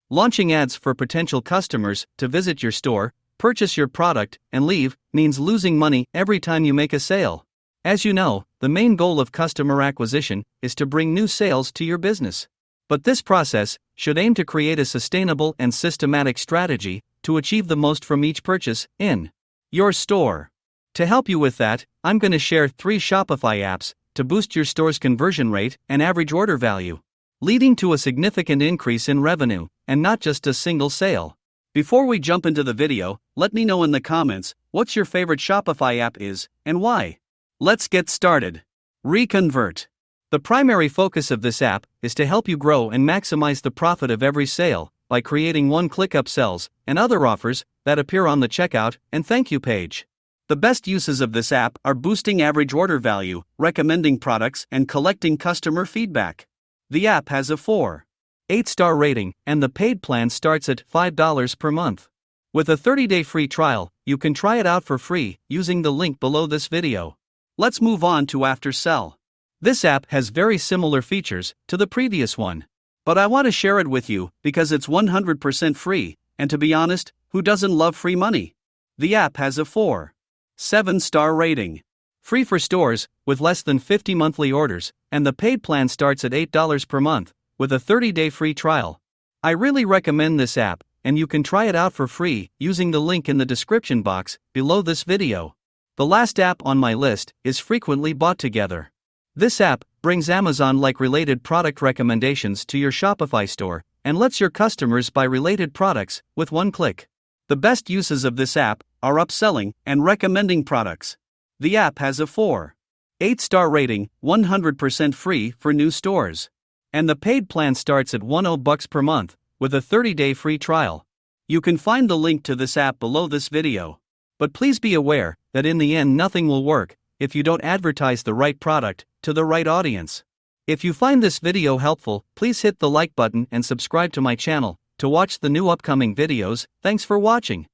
Launching ads for potential customers to visit your store, purchase your product, and leave means losing money every time you make a sale. As you know, the main goal of customer acquisition is to bring new sales to your business. But this process should aim to create a sustainable and systematic strategy to achieve the most from each purchase in your store. To help you with that, I'm going to share 3 Shopify apps to boost your store's conversion rate and average order value, leading to a significant increase in revenue, and not just a single sale. Before we jump into the video, let me know in the comments what's your favorite Shopify app is and why. Let's get started. Reconvert. The primary focus of this app is to help you grow and maximize the profit of every sale by creating one-click upsells and other offers that appear on the checkout and thank you page. The best uses of this app are boosting average order value, recommending products, and collecting customer feedback. The app has a 4.8-star rating, and the paid plan starts at $5 per month. With a 30-day free trial, you can try it out for free using the link below this video. Let's move on to After Sell. This app has very similar features to the previous one, but I want to share it with you because it's 100% free, and to be honest, who doesn't love free money? The app has a 4.7-star rating. Free for stores with less than 50 monthly orders, and the paid plan starts at $8 per month with a 30-day free trial. I really recommend this app, and you can try it out for free using the link in the description box below this video. The last app on my list is Frequently Bought Together. This app brings Amazon-like related product recommendations to your Shopify store and lets your customers buy related products with one click. The best uses of this app are upselling and recommending products. The app has a 4.8-star rating, 100% free for new stores. And the paid plan starts at $10 per month with a 30-day free trial. You can find the link to this app below this video. But please be aware that in the end nothing will work if you don't advertise the right product to the right audience. If you find this video helpful, please hit the like button and subscribe to my channel to watch the new upcoming videos. Thanks for watching.